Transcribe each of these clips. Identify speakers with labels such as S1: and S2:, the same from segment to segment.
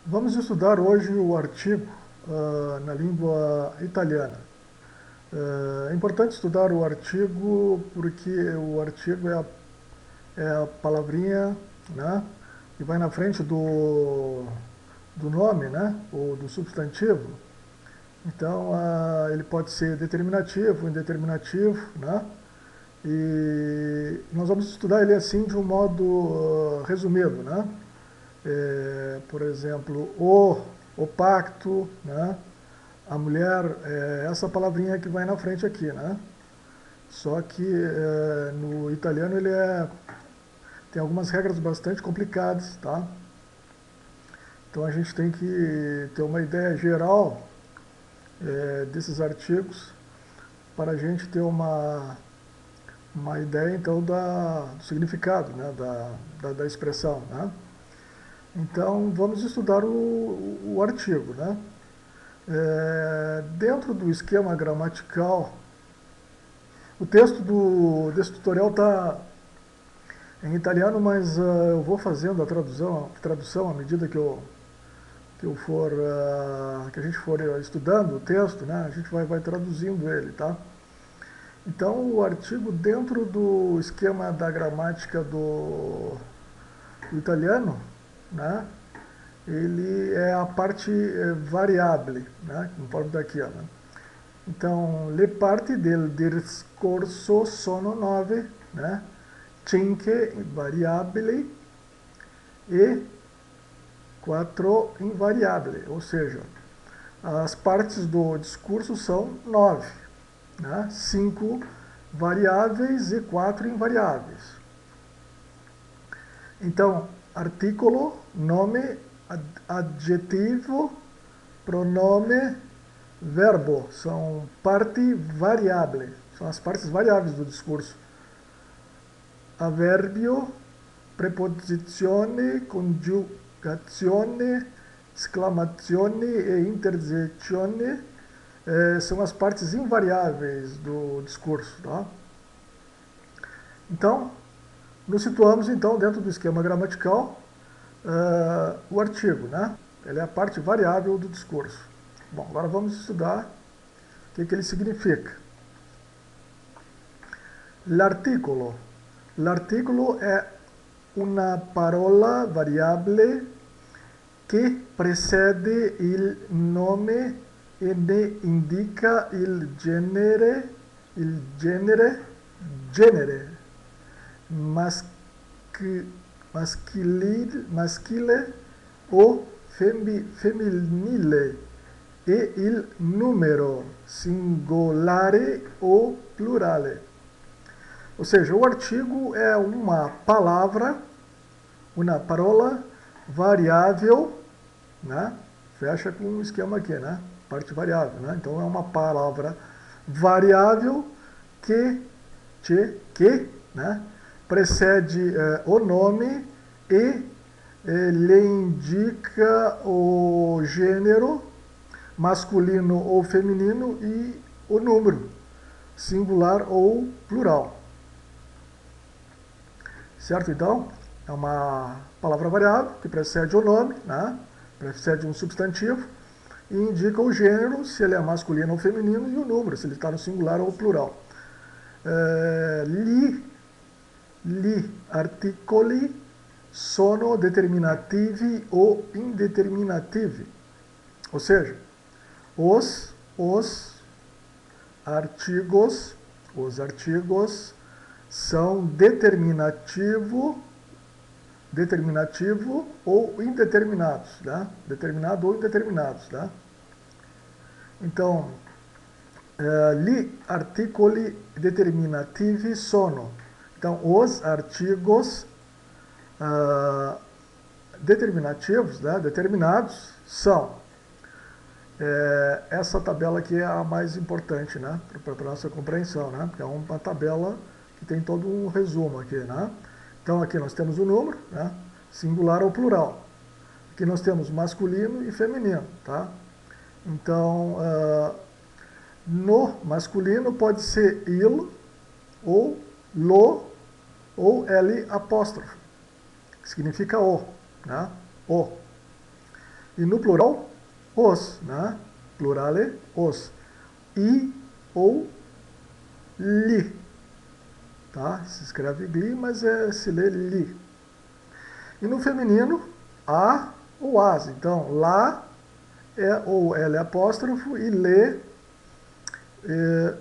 S1: Vamos estudar hoje o artigo na língua italiana. É importante estudar o artigo porque o artigo é a palavrinha, né, que vai na frente do nome, né, ou do substantivo. Então, ele pode ser determinativo, indeterminativo, né, e nós vamos estudar ele assim de um modo resumido, né. Por exemplo, o pacto, né? A mulher, essa palavrinha que vai na frente aqui, né? Só que no italiano tem algumas regras bastante complicadas, tá? Então a gente tem que ter uma ideia geral desses artigos para a gente ter uma ideia então do significado, né? Da expressão, né? Então vamos estudar o artigo, né? Dentro do esquema gramatical, o texto desse tutorial está em italiano, mas eu vou fazendo a tradução à medida que eu for, que a gente for estudando o texto, né? A gente vai traduzindo ele, tá? Então, o artigo dentro do esquema da gramática do italiano, né? Ele é a parte variabile, né? Conforme daqui, ó, né? Então, le parti del discorso sono 9, né? 5 variabili e 4 invariabili, ou seja, as partes do discurso são 9, né? 5 variáveis e 4 invariáveis. Então, artículo, nome, adjetivo, pronome, verbo, são parte variável, são as partes variáveis do discurso. Avverbio, preposizione, conjugazione, exclamazione e interjezione são as partes invariáveis do discurso. Tá? Então, nos situamos então dentro do esquema gramatical o artigo, né? Ele é a parte variável do discurso. Bom, agora vamos estudar o que ele significa. L'articolo. L'articolo è una parola variabile che precede il nome e ne indica genere maschi- maschile o femminile e il numero singolare o plurale. Ou seja, o artigo é uma parola variável, né? Fecha com um esquema aqui, né? Parte variável, né? Então é uma palavra variável que né? Precede o nome e lhe indica o gênero masculino ou feminino e o número, singular ou plural. Certo? Então, é uma palavra variável que precede o nome, né? Precede um substantivo e indica o gênero, se ele é masculino ou feminino, e o número, se ele está no singular ou plural. Gli articoli sono determinativi o indeterminativi. Ou seja, os artigos, são determinativo ou indeterminados, né? Determinado ou indeterminados, né? Então, gli articoli determinativi sono. Então, os artigos determinativos, né, determinados, são. Essa tabela aqui é a mais importante, né, para a nossa compreensão, né, porque é uma tabela que tem todo um resumo aqui, né. Então, aqui nós temos o número, né, singular ou plural. Aqui nós temos masculino e feminino, tá? Então, no masculino pode ser il, ou lo, ou l apóstrofo, que significa o, né? O. E no plural, os, né? Plurale, os. I ou li, tá? Se escreve gli, mas se lê li. E no feminino, a ou as. Então, lá é ou L apóstrofo e lê,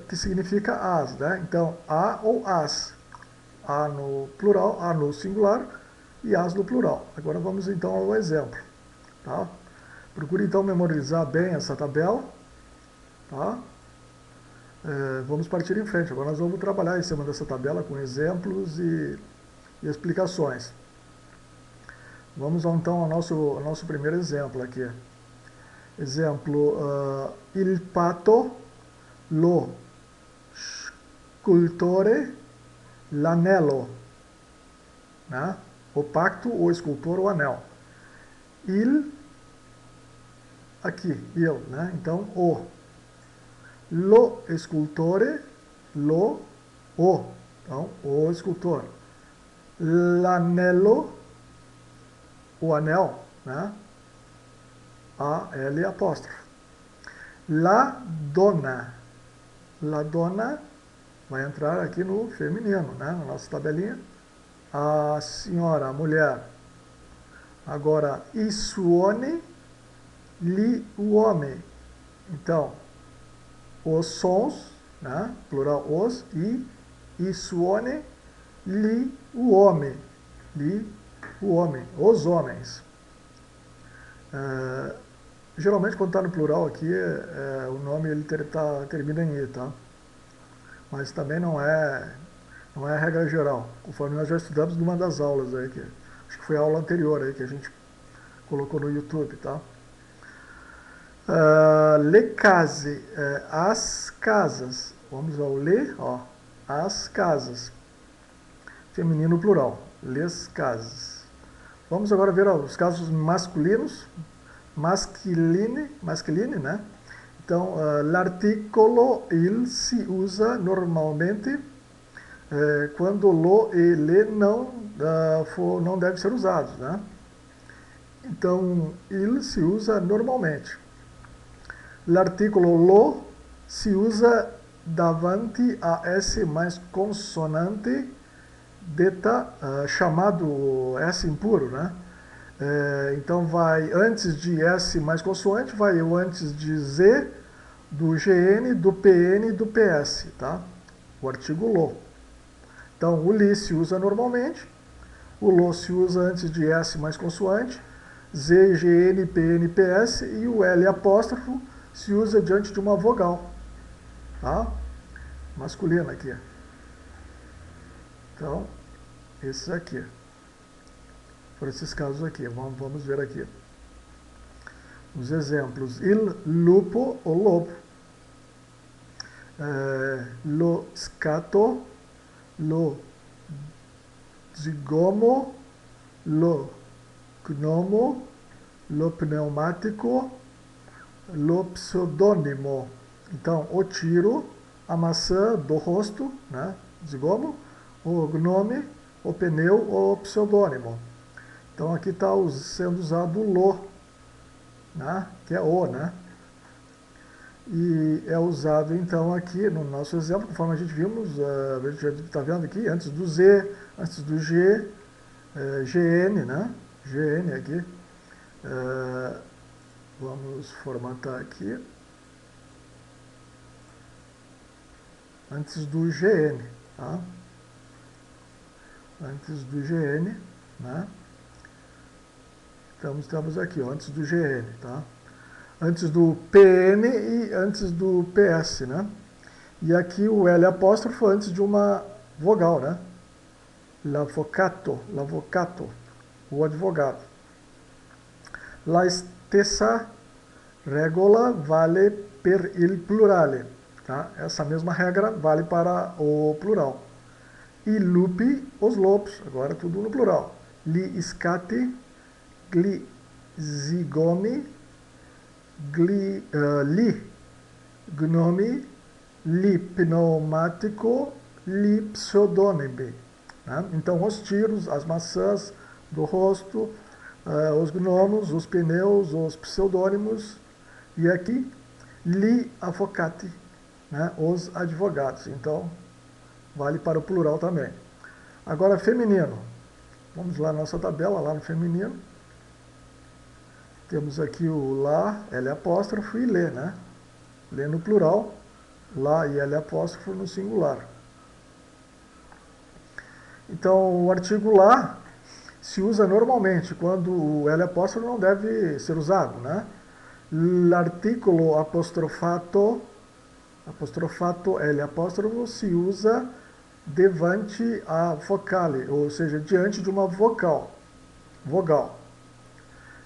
S1: que significa as, né? Então, a ou as. A no plural, a no singular e as no plural. Agora vamos então ao exemplo, tá? Procure então memorizar bem essa tabela, tá? Vamos partir em frente. Agora nós vamos trabalhar em cima dessa tabela com exemplos e explicações. Vamos então ao nosso primeiro exemplo aqui. Exemplo, il pato, lo scultore, l'anello, né? O pacto, o escultor, o anel. Il, aqui, eu, né? Então, o. Lo escultore, lo, o. Então, o escultor. L'anello, o anel, né? A, L apóstrofo. La donna. La donna vai entrar aqui no feminino, né? Na nossa tabelinha. A senhora, a mulher. Agora, i suoni, li uomini. Então, os sons, né? Plural os, i suoni, li uomini. Li uomini, os homens. Geralmente, quando está no plural aqui, o nome ele termina em i, tá? Mas também não é a regra geral, conforme nós já estudamos numa das aulas aí, acho que foi a aula anterior aí que a gente colocou no YouTube, tá? Le case, as casas. Vamos ao le, ó, as casas. Feminino plural, les casas. Vamos agora ver os casos masculinos. Masculine, né? Então, l'articolo il se usa normalmente quando lo e le não devem ser usados, né? Então, il se usa normalmente. L'articolo lo se usa davanti a S mais consonante, chamado S impuro, né? Então vai antes de S mais consoante, vai o antes de Z, do GN, do PN e do PS, tá? O artigo lo. Então o li se usa normalmente, o lo se usa antes de S mais consoante, Z, GN, PN, PS e o L apóstrofo se usa diante de uma vogal, tá? Masculina aqui. Então, esses aqui. Por esses casos aqui, vamos ver aqui. Os exemplos. Il lupo, o lobo. Lo scatto, lo zigomo, lo gnomo, lo pneumatico, lo pseudônimo. Então, o tiro, a maçã do rosto, né? Zigomo, o gnome, o pneu, o pseudônimo. Então aqui está sendo usado o lo, né? Que é o, né? E é usado então aqui no nosso exemplo, conforme a gente vimos, a gente já está vendo aqui, antes do Z, antes do G, GN, né? GN aqui. Vamos formatar aqui. Antes do GN, tá? Antes do GN, né? Então, estamos aqui, ó, antes do GN, tá? Antes do PN e antes do PS, né? E aqui o L apóstrofo antes de uma vogal, né? L'avvocato, o advogado. La stessa regola vale per il plurale, tá? Essa mesma regra vale para o plural. I lupi, os lobos, agora tudo no plural. Li scatti, gli zigomi, li gnomi, li pneumatico, li pseudônimi. Né? Então, os tiros, as maçãs do rosto, os gnomos, os pneus, os pseudônimos, e aqui, li avocati, né, os advogados. Então, vale para o plural também. Agora, feminino. Vamos lá na nossa tabela, lá no feminino. Temos aqui o lá, L apóstrofo e lê, né? Lê no plural, lá e L apóstrofo no singular. Então, o artigo lá se usa normalmente quando o L apóstrofo não deve ser usado, né? L'articolo apostrofato, apostrofato L apóstrofo, se usa devante a vocale, ou seja, diante de uma vogal.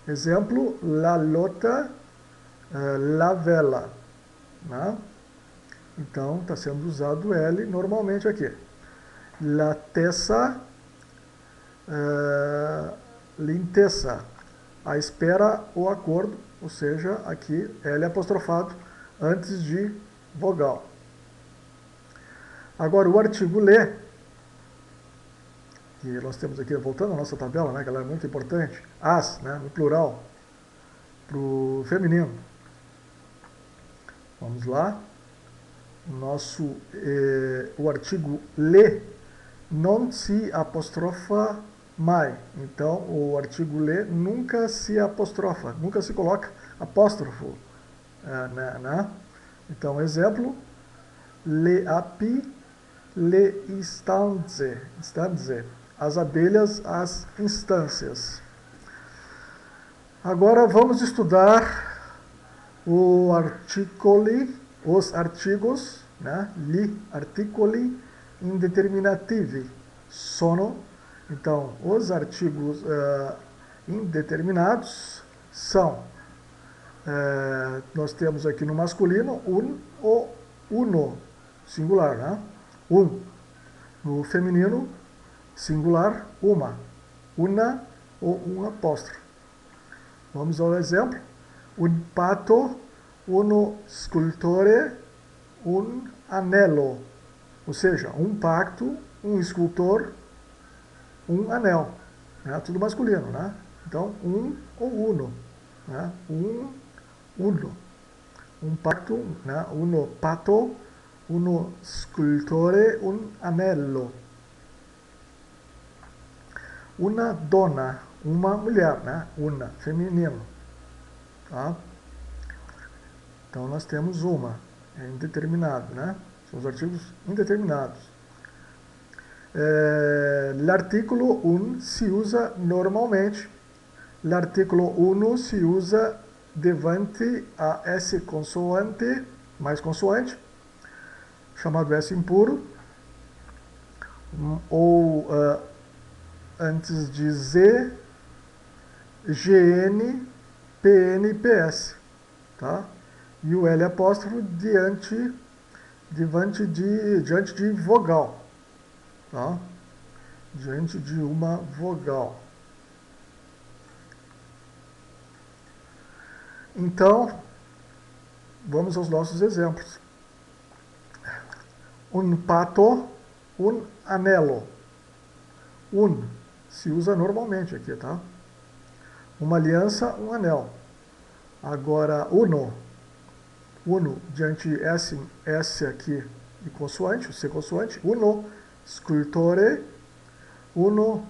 S1: Exemplo, la lota, la vela, né? Então, está sendo usado L normalmente aqui. La tesa, lintesa, a espera ou acordo, ou seja, aqui L apostrofado antes de vogal. Agora, o artigo lê, que nós temos aqui, voltando à nossa tabela, né, que ela é muito importante, as, né, no plural, para o feminino. Vamos lá. O artigo lê não se apostrofa mai. Então, o artigo lê nunca se apostrofa, nunca se coloca apóstrofo. Né? Então, exemplo, le api, le instanze. As abelhas, as instâncias. Agora vamos estudar os artigos, né? Gli articoli indeterminativi sono. Então, os artigos indeterminados são, nós temos aqui no masculino un ou uno, singular, né? Um. No feminino, singular, uma. Una ou um apóstrofo. Vamos ao exemplo. Un pato, uno scultore, un anello. Ou seja, um pacto, um escultor, um anel. Né? Tudo masculino, né? Então, um ou uno. Né? Uno. Um pacto, né? Uno pato, uno scultore, un anello. Una donna, uma mulher, né? Una, feminino. Tá? Então, nós temos uma, é indeterminado, né? São os artigos indeterminados. L'articolo un se usa normalmente. L'articolo uno se usa devante a S consoante, mais consoante, chamado S impuro, ou antes de Z, GN, PN e PS, tá? E o L apóstrofo diante de vogal, tá? Diante de uma vogal. Então, vamos aos nossos exemplos. Un pato, un anello. Un se usa normalmente aqui, tá? Uma aliança, um anel. Agora, uno, diante S aqui e consoante, o C consoante. Uno scultore, uno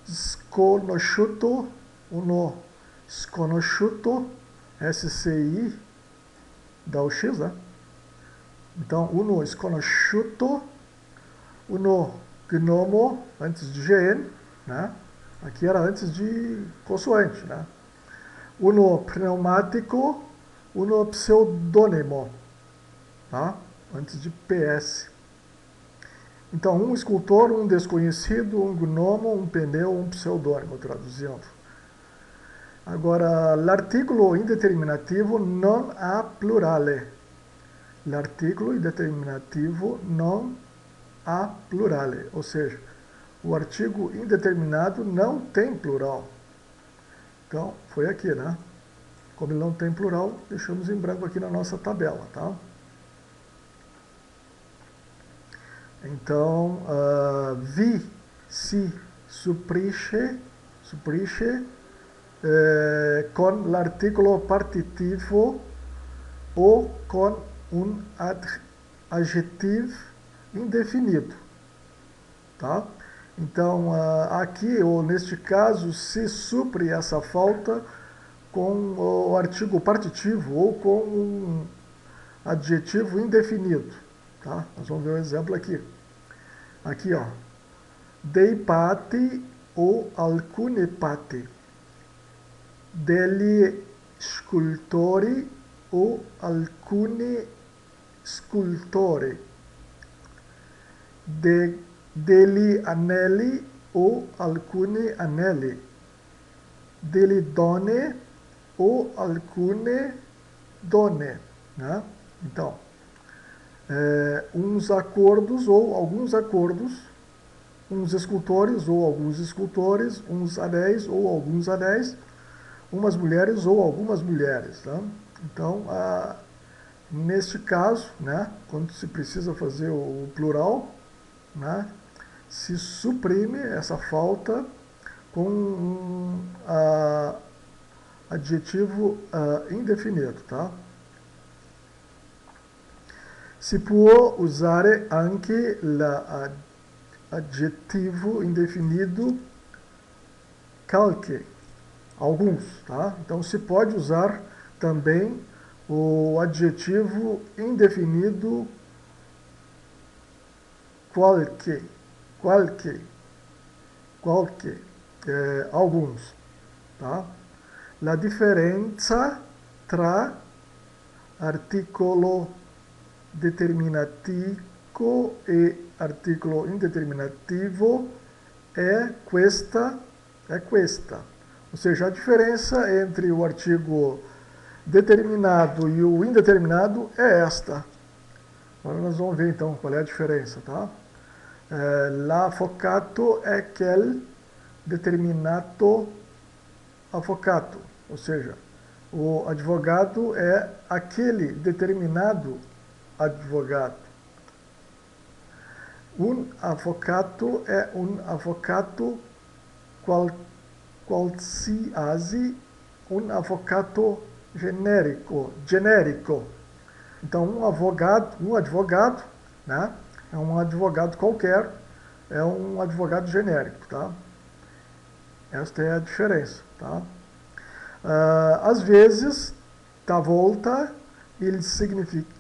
S1: sconosciuto, uno sconosciuto, SCI, dá o X, né? Então, uno sconosciuto, uno gnomo, antes de GN, né? Aqui era antes de consoante, né? Uno pneumatico, uno pseudônimo, tá? Antes de PS. Então, um escultor, um desconhecido, um gnomo, um pneu, um pseudônimo, traduzindo. Agora, l'articolo indeterminativo non ha plurale. L'articolo indeterminativo non ha plurale, ou seja, o artigo indeterminado não tem plural. Então, foi aqui, né? Como ele não tem plural, deixamos em branco aqui na nossa tabela, tá? Então, vi si supplisce, supplisce con l'articolo partitivo ou com um adjetivo indefinido, tá? Então, aqui, ou neste caso, se supre essa falta com o artigo partitivo ou com um adjetivo indefinido, tá? Nós vamos ver um exemplo aqui. Aqui, ó. Dei parte ou alcune parte. Degli scultori ou alcuni scultori. Degli anelli ou alcuni anelli. Delle donne ou alcune donne, né? Então, uns acordos ou alguns acordos, uns escultores ou alguns escultores, uns anéis ou alguns anéis, umas mulheres ou algumas mulheres, tá? Então, neste caso, né, quando se precisa fazer o plural, né, se suprime essa falta com um adjetivo indefinido, tá? Si può usare anche l'aggettivo indefinido qualche, alguns, tá? Então se pode usar também o adjetivo indefinido qualche, alguns, tá? La differenza tra articolo determinativo e articolo indeterminativo é questa. Ou seja, a diferença entre o artigo determinado e o indeterminado é esta. Agora nós vamos ver então qual é a diferença, tá? L'avvocato é quel determinato avvocato, ou seja, o advogado é aquele determinado advogado. Um avvocato é um avvocato qualsiasi, um avvocato genérico. Então, um advogado, né, é um advogado qualquer, é um advogado genérico, tá? Esta é a diferença, tá? Às vezes, talvolta, il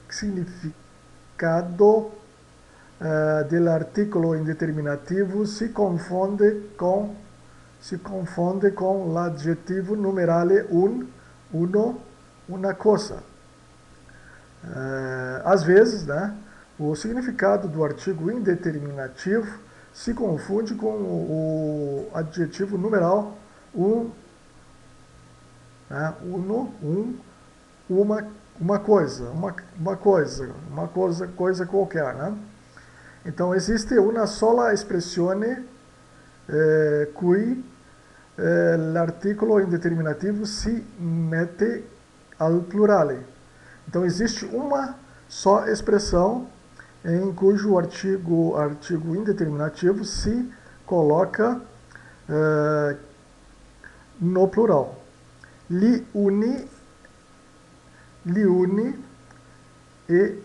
S1: significado dell'articolo indeterminativo si confonde con l'aggettivo numerale uno, una cosa. Às vezes, né, o significado do artigo indeterminativo se confunde com o adjetivo numeral né, uma coisa qualquer, né? Então existe uma sola espressione cui l'articolo indeterminativo si mette al plurale. Então existe uma só expressão em cujo artigo indeterminativo se coloca no plural. Li uni e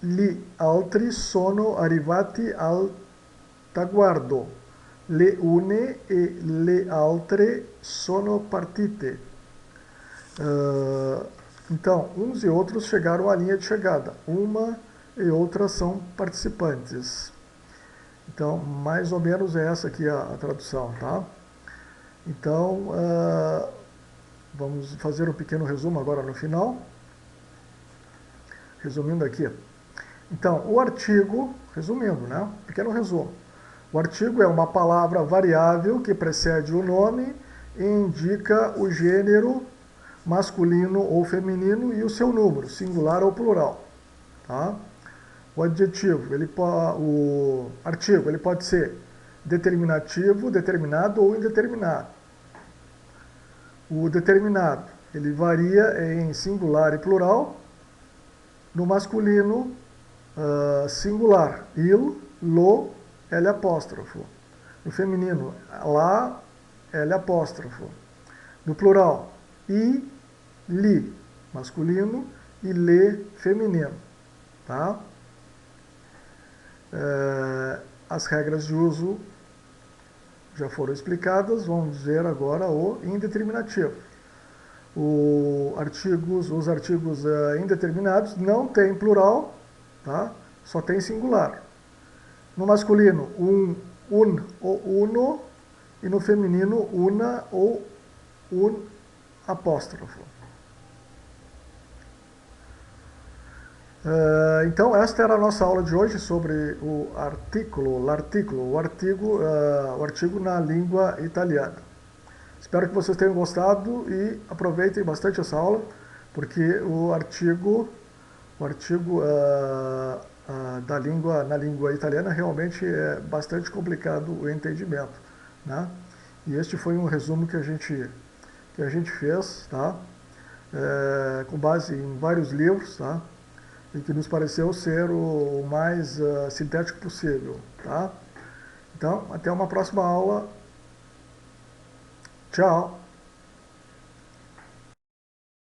S1: gli altri sono arrivati al traguardo. Le une e le altre sono partite. Então, uns e outros chegaram à linha de chegada. Uma e outra são participantes. Então, mais ou menos é essa aqui a tradução, tá? Então, vamos fazer um pequeno resumo agora no final. Resumindo aqui. Então, o artigo, resumindo, né? Pequeno resumo. O artigo é uma palavra variável que precede o nome e indica o gênero masculino ou feminino e o seu número, singular ou plural, tá? O artigo, ele pode ser determinativo, determinado ou indeterminado. O determinado, ele varia em singular e plural. No masculino, singular, il, lo, L apóstrofo. No feminino, lá, L apóstrofo. No plural, I, li, masculino, e lê, feminino. Tá? As regras de uso já foram explicadas, vamos ver agora o indeterminativo. Os artigos indeterminados não tem plural, tá? Só tem singular. No masculino, un ou uno, e no feminino, una ou un apóstrofo. Então, esta era a nossa aula de hoje sobre o artigo na língua italiana. Espero que vocês tenham gostado e aproveitem bastante essa aula, porque o artigo na língua italiana realmente é bastante complicado o entendimento, né? E este foi um resumo que a gente fez, tá? Com base em vários livros, tá? E que nos pareceu ser o mais sintético possível, tá? Então, até uma próxima aula. Tchau!